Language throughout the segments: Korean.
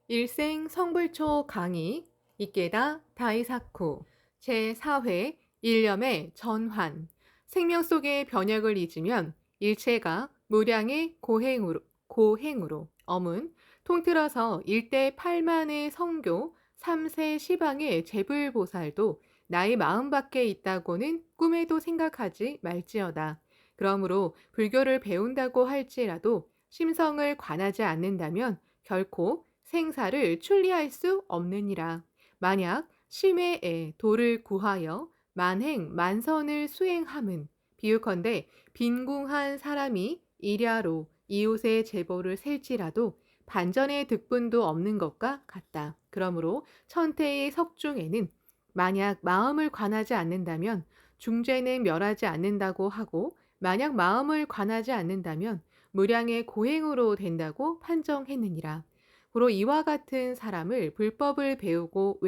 일생 성불초 강의 이케다 다이사쿠 제4회 일념의 전환 생명 속의 변혁을 잊으면 일체가 무량의 고행으로 어문 통틀어서 일대 8만의 성교 3세 시방의 재불보살도 나의 마음 밖에 있다고는 꿈에도 생각하지 말지어다. 그러므로 불교를 배운다고 할지라도 심성을 관하지 않는다면 결코 생사를 출리할 수 없느니라. 만약 심해에 도를 구하여 만행 만선을 수행함은 비유컨대 빈궁한 사람이 일야로 이웃의 제보를 셀지라도 반전의 득분도 없는 것과 같다. 그러므로 천태의 석중에는 만약 마음을 관하지 않는다면 중죄는 멸하지 않는다고 하고 만약 마음을 관하지 않는다면 무량의 고행으로 된다고 판정했느니라. 고로 이와 같은 사람을 불법을 배우고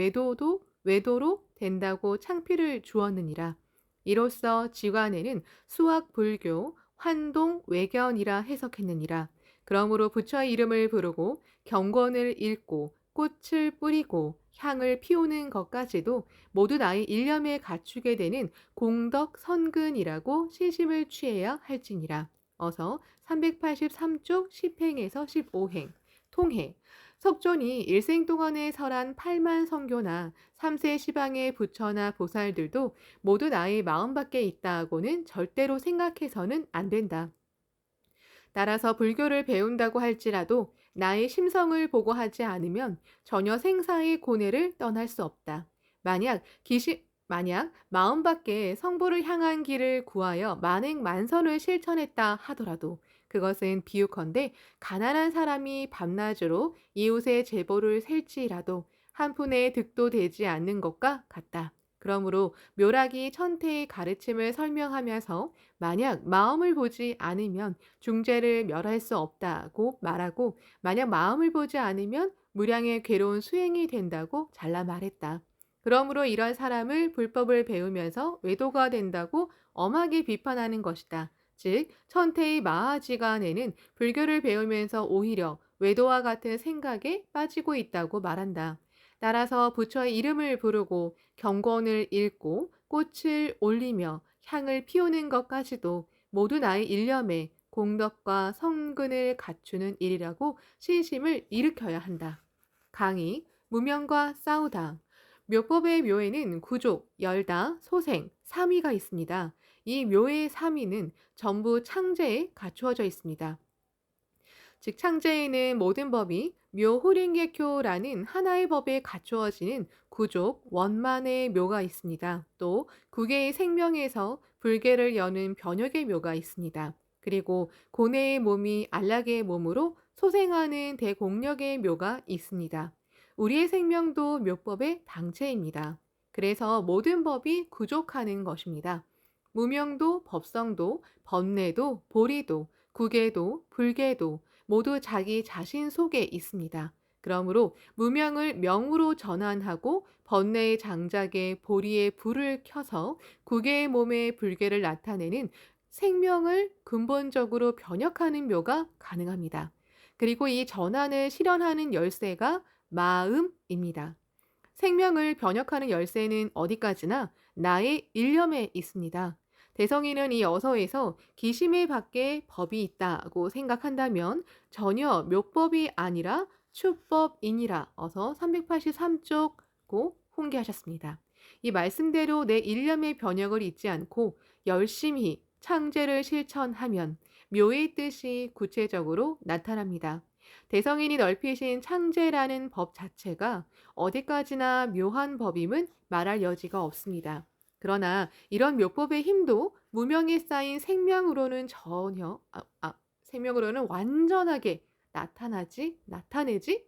외도로 된다고 창피를 주었느니라. 이로써 지관에는 수학 불교, 환동 외견이라 해석했느니라. 그러므로 부처의 이름을 부르고 경건을 읽고 꽃을 뿌리고 향을 피우는 것까지도 모두 나의 일념에 갖추게 되는 공덕 선근이라고 신심을 취해야 할지니라. 어서 383쪽 10행에서 15행 통해 석존이 일생 동안에 설한 8만 성교나 3세 시방의 부처나 보살들도 모두 나의 마음 밖에 있다고는 절대로 생각해서는 안 된다. 따라서 불교를 배운다고 할지라도 나의 심성을 보고 하지 않으면 전혀 생사의 고뇌를 떠날 수 없다. 만약 마음 밖에 성부를 향한 길을 구하여 만행만선을 실천했다 하더라도 그것은 비유컨대 가난한 사람이 밤낮으로 이웃의 제보를 셀지라도 한 푼의 득도 되지 않는 것과 같다. 그러므로 묘락이 천태의 가르침을 설명하면서 만약 마음을 보지 않으면 중죄를 멸할 수 없다고 말하고 만약 마음을 보지 않으면 무량의 괴로운 수행이 된다고 잘라 말했다. 그러므로 이런 사람을 불법을 배우면서 외도가 된다고 엄하게 비판하는 것이다. 즉 천태의 마하지간에는 불교를 배우면서 오히려 외도와 같은 생각에 빠지고 있다고 말한다. 따라서 부처의 이름을 부르고 경건을 읽고 꽃을 올리며 향을 피우는 것까지도 모두 나의 일념에 공덕과 성근을 갖추는 일이라고 신심을 일으켜야 한다. 강의, 무명과 싸우다. 묘법의 묘에는 구족, 열다, 소생, 삼위가 있습니다. 이 묘의 삼위는 전부 창제에 갖추어져 있습니다. 즉 창제에는 모든 법이 묘호링객교라는 하나의 법에 갖추어지는 구족, 원만의 묘가 있습니다. 또 구개의 생명에서 불계를 여는 변혁의 묘가 있습니다. 그리고 고뇌의 몸이 안락의 몸으로 소생하는 대공력의 묘가 있습니다. 우리의 생명도 묘법의 당체입니다. 그래서 모든 법이 구족하는 것입니다. 무명도, 법성도, 번뇌도, 보리도, 구계도, 불계도 모두 자기 자신 속에 있습니다. 그러므로 무명을 명으로 전환하고 번뇌의 장작에 보리의 불을 켜서 구계의 몸의 불계를 나타내는 생명을 근본적으로 변혁하는 묘가 가능합니다. 그리고 이 전환을 실현하는 열쇠가 마음입니다. 생명을 변혁하는 열쇠는 어디까지나 나의 일념에 있습니다. 대성이는 이 어서에서 기심의 밖에 법이 있다고 생각한다면 전혀 묘법이 아니라 추법이니라 어서 383쪽고 훈계하셨습니다. 이 말씀대로 내 일념의 변혁을 잊지 않고 열심히 창제를 실천하면 묘의 뜻이 구체적으로 나타납니다. 대성인이 넓히신 창제라는 법 자체가 어디까지나 묘한 법임은 말할 여지가 없습니다. 그러나 이런 묘법의 힘도 무명에 쌓인 생명으로는 완전하게 나타내지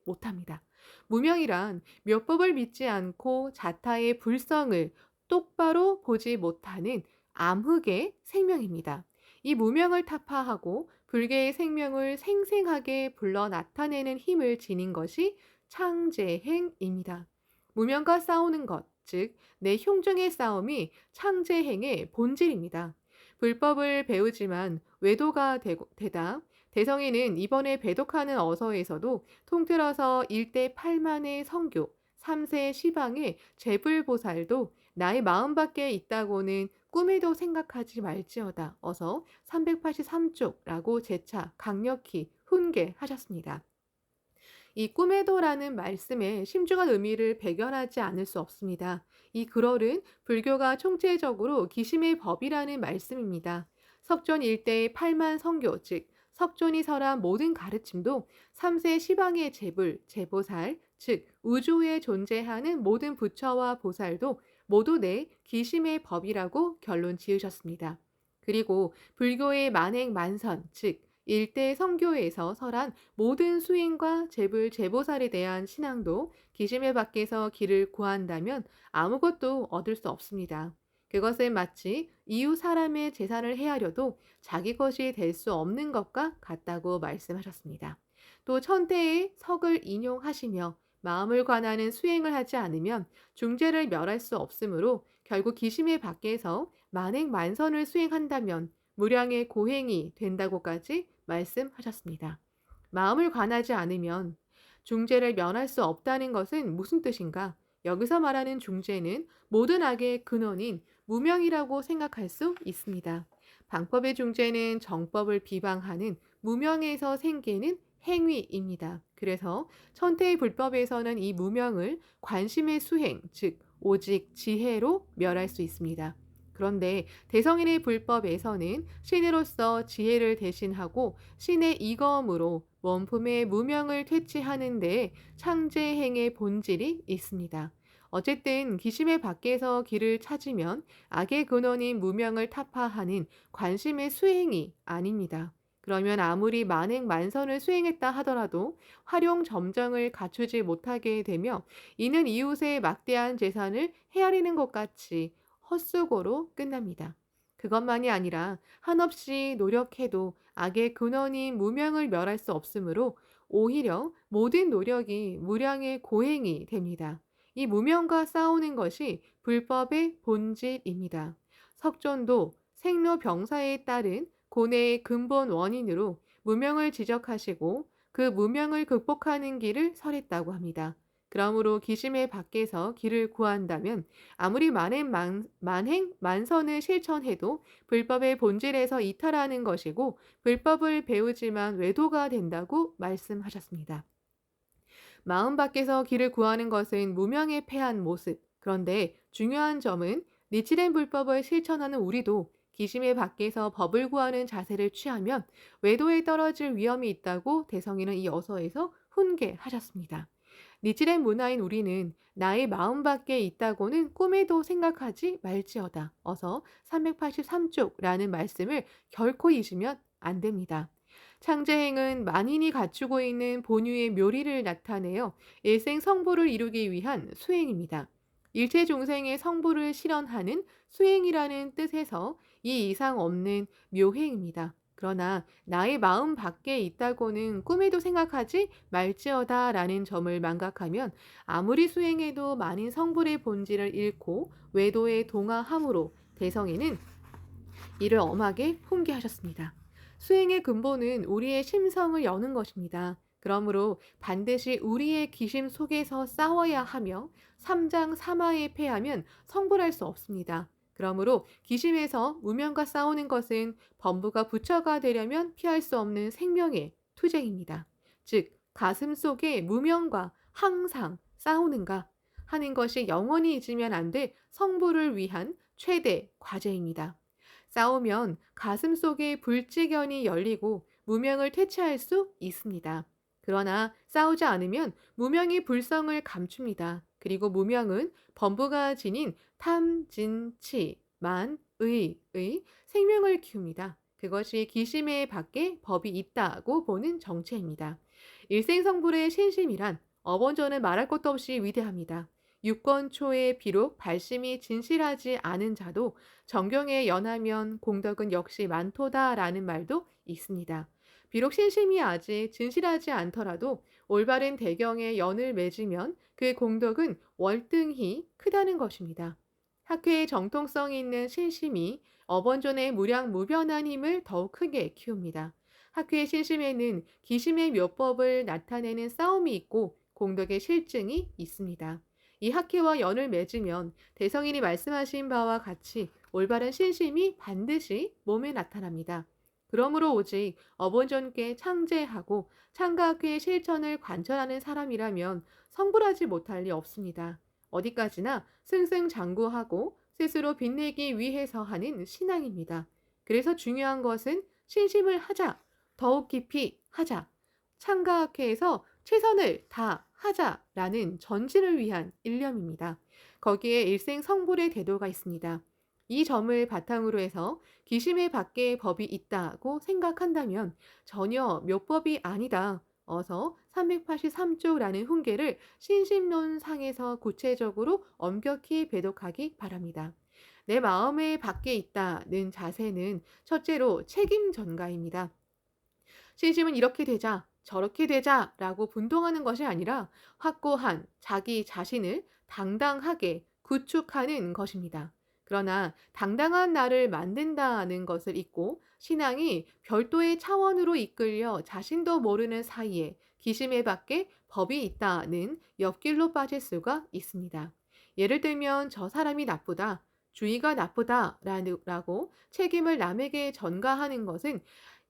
못합니다. 무명이란 묘법을 믿지 않고 자타의 불성을 똑바로 보지 못하는 암흑의 생명입니다. 이 무명을 타파하고 불개의 생명을 생생하게 불러 나타내는 힘을 지닌 것이 창제행입니다. 무명과 싸우는 것, 즉 내 흉중의 싸움이 창제행의 본질입니다. 불법을 배우지만 외도가 되다 대성이는 이번에 배독하는 어서에서도 통틀어서 1대 8만의 성교, 3세 시방의 재불보살도 나의 마음밖에 있다고는 꿈에도 생각하지 말지어다. 어서 383쪽라고 재차 강력히 훈계하셨습니다. 이 꿈에도라는 말씀에 심중한 의미를 배견하지 않을 수 없습니다. 이 글얼은 불교가 총체적으로 기심의 법이라는 말씀입니다. 석존 일대의 8만 성교, 즉 석존이 설한 모든 가르침도 3세 시방의 재불, 재보살, 즉 우주에 존재하는 모든 부처와 보살도 모두 내 기심의 법이라고 결론 지으셨습니다. 그리고 불교의 만행만선, 즉 일대 성교에서 설한 모든 수행과 재불, 재보살에 대한 신앙도 기심의 밖에서 길을 구한다면 아무것도 얻을 수 없습니다. 그것은 마치 이웃 사람의 재산을 헤아려도 자기 것이 될 수 없는 것과 같다고 말씀하셨습니다. 또 천태의 석을 인용하시며 마음을 관하는 수행을 하지 않으면 중재를 멸할 수 없으므로 결국 기심의 밖에서 만행만선을 수행한다면 무량의 고행이 된다고까지 말씀하셨습니다. 마음을 관하지 않으면 중재를 면할 수 없다는 것은 무슨 뜻인가? 여기서 말하는 중재는 모든 악의 근원인 무명이라고 생각할 수 있습니다. 방법의 중재는 정법을 비방하는 무명에서 생기는 행위입니다. 그래서 천태의 불법에서는 이 무명을 관심의 수행, 즉 오직 지혜로 멸할 수 있습니다. 그런데 대성인의 불법에서는 신으로서 지혜를 대신하고 신의 이검으로 원품의 무명을 퇴치하는 데 창제행의 본질이 있습니다. 어쨌든 기심의 밖에서 길을 찾으면 악의 근원인 무명을 타파하는 관심의 수행이 아닙니다. 그러면 아무리 만행만선을 수행했다 하더라도 활용점정을 갖추지 못하게 되며 이는 이웃의 막대한 재산을 헤아리는 것 같이 헛수고로 끝납니다. 그것만이 아니라 한없이 노력해도 악의 근원인 무명을 멸할 수 없으므로 오히려 모든 노력이 무량의 고행이 됩니다. 이 무명과 싸우는 것이 불법의 본질입니다. 석존도 생로병사에 따른 고뇌의 근본 원인으로 무명을 지적하시고 그 무명을 극복하는 길을 설했다고 합니다. 그러므로 기심의 밖에서 길을 구한다면 아무리 만행만선을 실천해도 불법의 본질에서 이탈하는 것이고 불법을 배우지만 외도가 된다고 말씀하셨습니다. 마음 밖에서 길을 구하는 것은 무명에 패한 모습. 그런데 중요한 점은 니치된 불법을 실천하는 우리도 기심의 밖에서 법을 구하는 자세를 취하면 외도에 떨어질 위험이 있다고 대성이는 이 어서에서 훈계하셨습니다. 니치된 문화인 우리는 나의 마음 밖에 있다고는 꿈에도 생각하지 말지어다. 어서 383쪽라는 말씀을 결코 잊으면 안 됩니다. 창제행은 만인이 갖추고 있는 본유의 묘리를 나타내어 일생 성불을 이루기 위한 수행입니다. 일체 중생의 성불을 실현하는 수행이라는 뜻에서 이 이상 없는 묘행입니다. 그러나 나의 마음 밖에 있다고는 꿈에도 생각하지 말지어다 라는 점을 망각하면 아무리 수행해도 만인 성불의 본질을 잃고 외도에 동화함으로 대성이는 이를 엄하게 훈계하셨습니다. 수행의 근본은 우리의 심성을 여는 것입니다. 그러므로 반드시 우리의 기심 속에서 싸워야 하며 삼장삼하에 패하면 성불할 수 없습니다. 그러므로 기심에서 무명과 싸우는 것은 범부가 부처가 되려면 피할 수 없는 생명의 투쟁입니다. 즉 가슴 속에 무명과 항상 싸우는가 하는 것이 영원히 잊으면 안 될 성불을 위한 최대 과제입니다. 싸우면 가슴 속에 불지견이 열리고 무명을 퇴치할 수 있습니다. 그러나 싸우지 않으면 무명이 불성을 감춥니다. 그리고 무명은 범부가 지닌 탐, 진, 치, 만, 의 생명을 키웁니다. 그것이 기심의 밖에 법이 있다고 보는 정체입니다. 일생성불의 신심이란 어번전은 말할 것도 없이 위대합니다. 유권초에 비록 발심이 진실하지 않은 자도 정경에 연하면 공덕은 역시 많도다라는 말도 있습니다. 비록 신심이 아직 진실하지 않더라도 올바른 대경에 연을 맺으면 그 공덕은 월등히 크다는 것입니다. 학회의 정통성이 있는 신심이 어번존의 무량무변한 힘을 더욱 크게 키웁니다. 학교의 신심에는 기심의 묘법을 나타내는 싸움이 있고 공덕의 실증이 있습니다. 이 학회와 연을 맺으면 대성인이 말씀하신 바와 같이 올바른 신심이 반드시 몸에 나타납니다. 그러므로 오직 어본전께 창제하고 창가학회의 실천을 관철하는 사람이라면 성불하지 못할 리 없습니다. 어디까지나 승승장구하고 스스로 빛내기 위해서 하는 신앙입니다. 그래서 중요한 것은 신심을 하자, 더욱 깊이 하자, 창가학회에서 최선을 다하자라는 전진을 위한 일념입니다. 거기에 일생 성불의 대도가 있습니다. 이 점을 바탕으로 해서 기심의 밖에 법이 있다고 생각한다면 전혀 묘법이 아니다. 어서 383조라는 훈계를 신심론상에서 구체적으로 엄격히 배독하기 바랍니다. 내 마음의 밖에 있다는 자세는 첫째로 책임 전가입니다. 신심은 이렇게 되자, 저렇게 되자라고 분동하는 것이 아니라 확고한 자기 자신을 당당하게 구축하는 것입니다. 그러나 당당한 나를 만든다는 것을 잊고 신앙이 별도의 차원으로 이끌려 자신도 모르는 사이에 기심에 밖에 법이 있다는 옆길로 빠질 수가 있습니다. 예를 들면 저 사람이 나쁘다, 주의가 나쁘다라고 책임을 남에게 전가하는 것은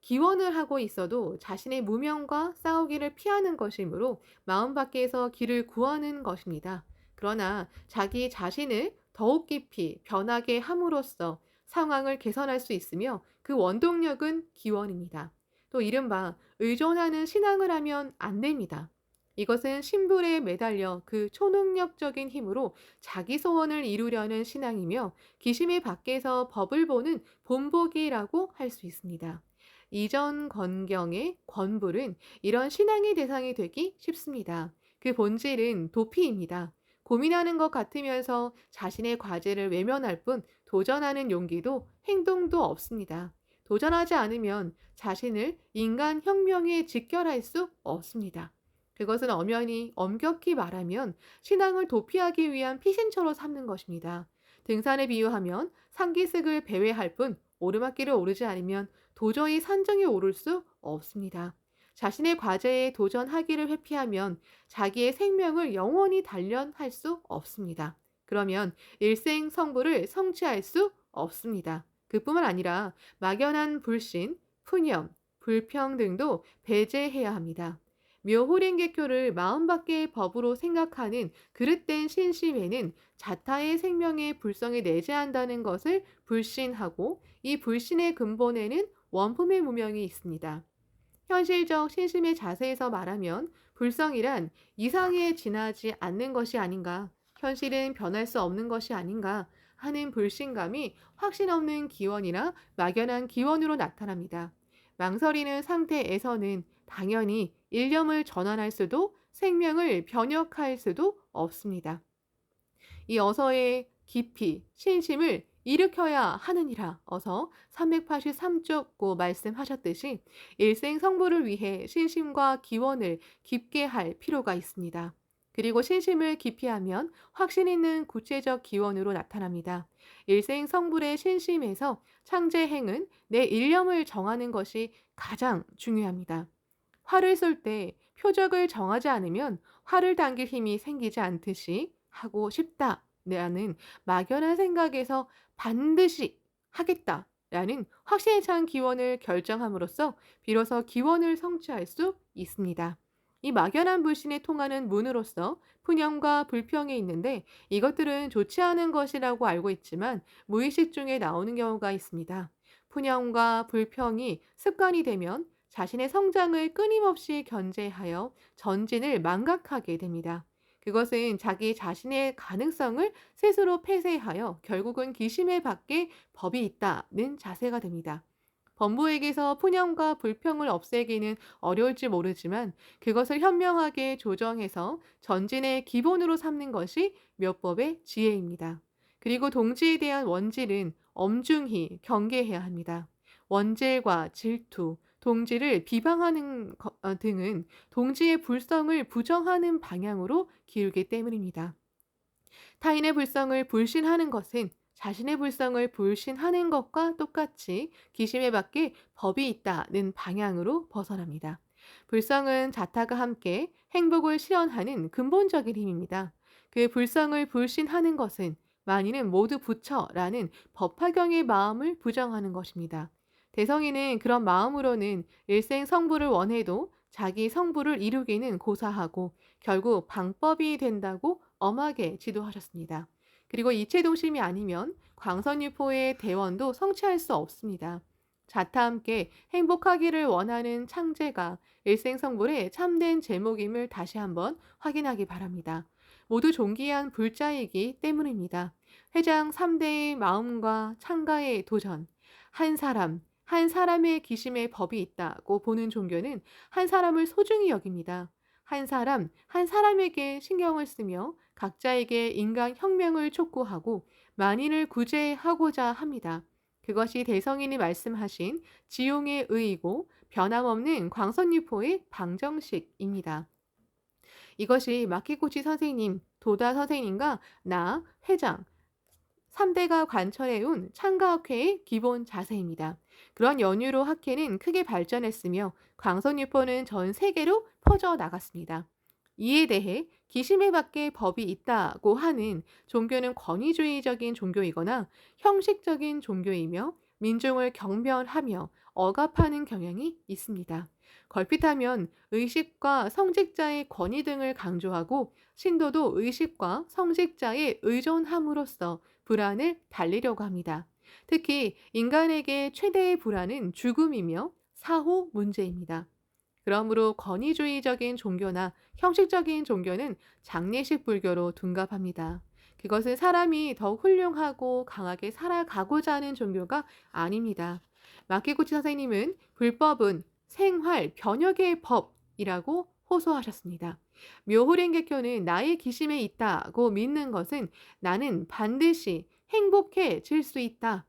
기원을 하고 있어도 자신의 무명과 싸우기를 피하는 것이므로 마음 밖에서 길을 구하는 것입니다. 그러나 자기 자신을 더욱 깊이 변하게 함으로써 상황을 개선할 수 있으며 그 원동력은 기원입니다. 또 이른바 의존하는 신앙을 하면 안 됩니다. 이것은 신불에 매달려 그 초능력적인 힘으로 자기 소원을 이루려는 신앙이며 기심의 밖에서 법을 보는 본보기라고 할 수 있습니다. 이전 건경의 권불은 이런 신앙의 대상이 되기 쉽습니다. 그 본질은 도피입니다. 고민하는 것 같으면서 자신의 과제를 외면할 뿐 도전하는 용기도 행동도 없습니다. 도전하지 않으면 자신을 인간 혁명에 직결할 수 없습니다. 그것은 엄연히 엄격히 말하면 신앙을 도피하기 위한 피신처로 삼는 것입니다. 등산에 비유하면 산기슭을 배회할 뿐 오르막길을 오르지 않으면 도저히 산정에 오를 수 없습니다. 자신의 과제에 도전하기를 회피하면 자기의 생명을 영원히 단련할 수 없습니다. 그러면 일생 성불을 성취할 수 없습니다. 그뿐만 아니라 막연한 불신, 푸념, 불평 등도 배제해야 합니다. 묘호랭개교를 마음밖의 법으로 생각하는 그릇된 신심에는 자타의 생명의 불성을 내재한다는 것을 불신하고 이 불신의 근본에는 원품의 무명이 있습니다. 현실적 신심의 자세에서 말하면 불성이란 이상에 지나지 않는 것이 아닌가, 현실은 변할 수 없는 것이 아닌가 하는 불신감이 확신 없는 기원이나 막연한 기원으로 나타납니다. 망설이는 상태에서는 당연히 일념을 전환할 수도 생명을 변혁할 수도 없습니다. 이 어서의 깊이 신심을 일으켜야 하느니라 어서 383쪽 말씀하셨듯이 일생 성불을 위해 신심과 기원을 깊게 할 필요가 있습니다. 그리고 신심을 깊이 하면 확신 있는 구체적 기원으로 나타납니다. 일생 성불의 신심에서 창제행은 내 일념을 정하는 것이 가장 중요합니다. 활을 쏠 때 표적을 정하지 않으면 활을 당길 힘이 생기지 않듯이 하고 싶다라는 막연한 생각에서 반드시 하겠다라는 확신에 찬 기원을 결정함으로써 비로소 기원을 성취할 수 있습니다. 이 막연한 불신에 통하는 문으로서 푸념과 불평이 있는데 이것들은 좋지 않은 것이라고 알고 있지만 무의식 중에 나오는 경우가 있습니다. 푸념과 불평이 습관이 되면 자신의 성장을 끊임없이 견제하여 전진을 망각하게 됩니다. 그것은 자기 자신의 가능성을 스스로 폐쇄하여 결국은 기심에 밖에 법이 있다는 자세가 됩니다. 범부에게서 푸념과 불평을 없애기는 어려울지 모르지만 그것을 현명하게 조정해서 전진의 기본으로 삼는 것이 묘법의 지혜입니다. 그리고 동지에 대한 원질은 엄중히 경계해야 합니다. 원질과 질투, 동지를 비방하는 등은 동지의 불성을 부정하는 방향으로 기울기 때문입니다. 타인의 불성을 불신하는 것은 자신의 불성을 불신하는 것과 똑같이 기심에 밖에 법이 있다는 방향으로 벗어납니다. 불성은 자타가 함께 행복을 실현하는 근본적인 힘입니다. 그 불성을 불신하는 것은 만인은 모두 부처라는 법화경의 마음을 부정하는 것입니다. 대성이는 그런 마음으로는 일생 성부를 원해도 자기 성부를 이루기는 고사하고 결국 방법이 된다고 엄하게 지도하셨습니다. 그리고 이체동심이 아니면 광선유포의 대원도 성취할 수 없습니다. 자타 함께 행복하기를 원하는 창제가 일생성불의 참된 제목임을 다시 한번 확인하기 바랍니다. 모두 존귀한 불자이기 때문입니다. 회장 3대의 마음과 창가의 도전, 한 사람의 기심에 법이 있다고 보는 종교는 한 사람을 소중히 여깁니다. 한 사람에게 신경을 쓰며 각자에게 인간 혁명을 촉구하고 만인을 구제하고자 합니다. 그것이 대성인이 말씀하신 지용의 의이고 변함없는 광선유포의 방정식입니다. 이것이 마키구치 선생님, 도다 선생님과 나, 회장, 3대가 관철해온 창가학회의 기본 자세입니다. 그런 연유로 학회는 크게 발전했으며 광선유포는 전 세계로 퍼져 나갔습니다. 이에 대해 기심에 밖에 법이 있다고 하는 종교는 권위주의적인 종교이거나 형식적인 종교이며 민중을 경멸하며 억압하는 경향이 있습니다. 걸핏하면 의식과 성직자의 권위 등을 강조하고 신도도 의식과 성직자의 의존함으로써 불안을 달래려고 합니다. 특히 인간에게 최대의 불안은 죽음이며 사후 문제입니다. 그러므로 권위주의적인 종교나 형식적인 종교는 장례식 불교로 둔갑합니다. 그것은 사람이 더 훌륭하고 강하게 살아가고자 하는 종교가 아닙니다. 마키구치 선생님은 불법은 생활 변혁의 법이라고 호소하셨습니다. 묘호랭개교는 나의 기심에 있다고 믿는 것은 나는 반드시 행복해질 수 있다.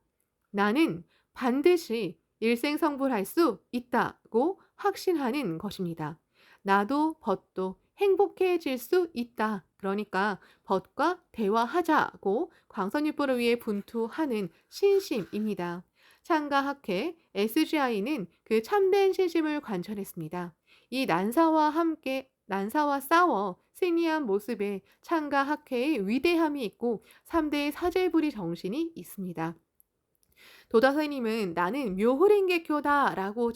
나는 반드시 일생성불할 수 있다고 확신하는 것입니다. 나도 벗도 행복해질 수 있다. 그러니까 벗과 대화하자고 광선유포를 위해 분투하는 신심입니다. 창가학회 SGI는 그 참된 신심을 관철했습니다. 이 난사와 싸워 승리한 모습에 창가학회의 위대함이 있고 3대의 사제부리 정신이 있습니다. 도다사님은 나는 묘호랭개교다라고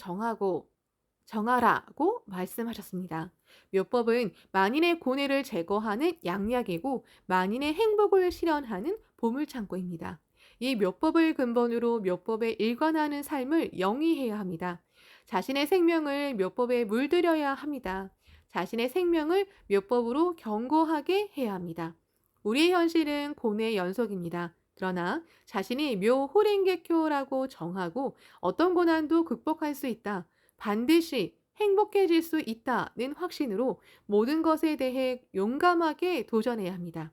정하라고 말씀하셨습니다. 묘법은 만인의 고뇌를 제거하는 양약이고 만인의 행복을 실현하는 보물창고입니다. 이 묘법을 근본으로 묘법에 일관하는 삶을 영위해야 합니다. 자신의 생명을 묘법에 물들여야 합니다. 자신의 생명을 묘법으로 견고하게 해야 합니다. 우리의 현실은 고뇌의 연속입니다. 그러나 자신이 묘호랭개교라고 정하고 어떤 고난도 극복할 수 있다. 반드시 행복해질 수 있다는 확신으로 모든 것에 대해 용감하게 도전해야 합니다.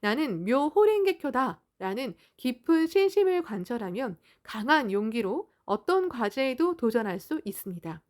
나는 묘호랭개교다 라는 깊은 신심을 관철하면 강한 용기로 어떤 과제에도 도전할 수 있습니다.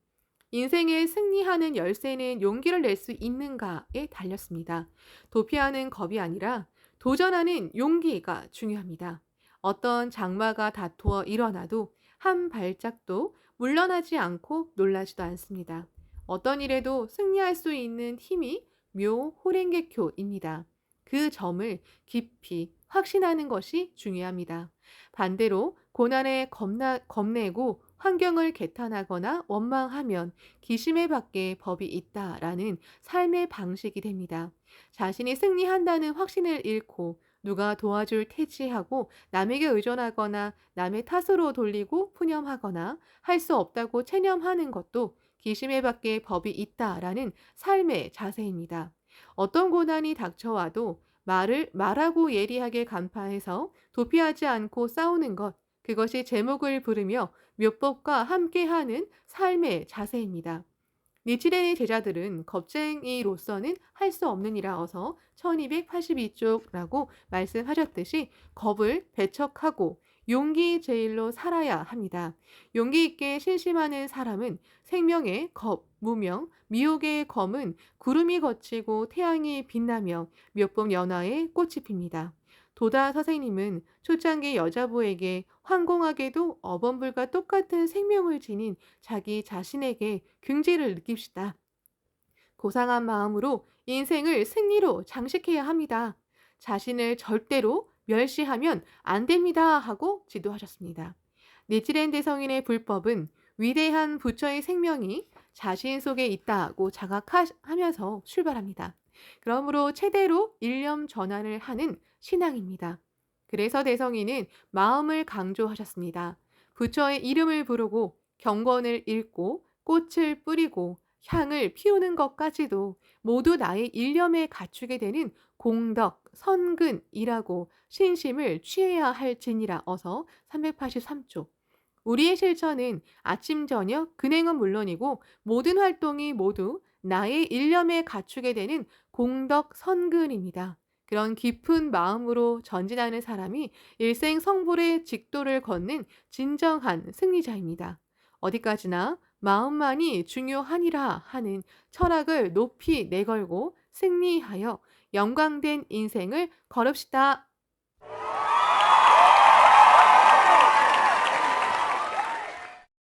인생에 승리하는 열쇠는 용기를 낼 수 있는가에 달렸습니다. 도피하는 겁이 아니라 도전하는 용기가 중요합니다. 어떤 장마가 다투어 일어나도 한 발짝도 물러나지 않고 놀라지도 않습니다. 어떤 일에도 승리할 수 있는 힘이 묘호랭개교입니다. 그 점을 깊이 확신하는 것이 중요합니다. 반대로 고난에 겁내고 환경을 개탄하거나 원망하면 기심에 밖에 법이 있다라는 삶의 방식이 됩니다. 자신이 승리한다는 확신을 잃고 누가 도와줄 테지하고 남에게 의존하거나 남의 탓으로 돌리고 푸념하거나 할 수 없다고 체념하는 것도 기심에 밖에 법이 있다라는 삶의 자세입니다. 어떤 고난이 닥쳐와도 말하고 예리하게 간파해서 도피하지 않고 싸우는 것, 그것이 제목을 부르며 묘법과 함께하는 삶의 자세입니다. 니치렌의 제자들은 겁쟁이로서는 할 수 없는 이라어서 1282쪽라고 말씀하셨듯이 겁을 배척하고 용기 제일로 살아야 합니다. 용기 있게 신심하는 사람은 생명의 겁, 무명, 미혹의 검은 구름이 걷히고 태양이 빛나며 묘법 연화의 꽃이 핍니다. 도다 선생님은 초창기 여자부에게 황공하게도 어범불과 똑같은 생명을 지닌 자기 자신에게 긍지를 느낍시다. 고상한 마음으로 인생을 승리로 장식해야 합니다. 자신을 절대로 멸시하면 안 됩니다 하고 지도하셨습니다. 니치렌 성인의 불법은 위대한 부처의 생명이 자신 속에 있다고 자각하면서 출발합니다. 그러므로 최대로 일념 전환을 하는 신앙입니다. 그래서 대성인은 마음을 강조하셨습니다. 부처의 이름을 부르고 경건을 읽고 꽃을 뿌리고 향을 피우는 것까지도 모두 나의 일념에 갖추게 되는 공덕, 선근이라고 신심을 취해야 할지니라 어서 383쪽. 우리의 실천은 아침, 저녁, 근행은 물론이고 모든 활동이 모두 나의 일념에 갖추게 되는 공덕, 선근입니다. 그런 깊은 마음으로 전진하는 사람이 일생 성불의 직도를 걷는 진정한 승리자입니다. 어디까지나 마음만이 중요하니라 하는 철학을 높이 내걸고 승리하여 영광된 인생을 걸읍시다.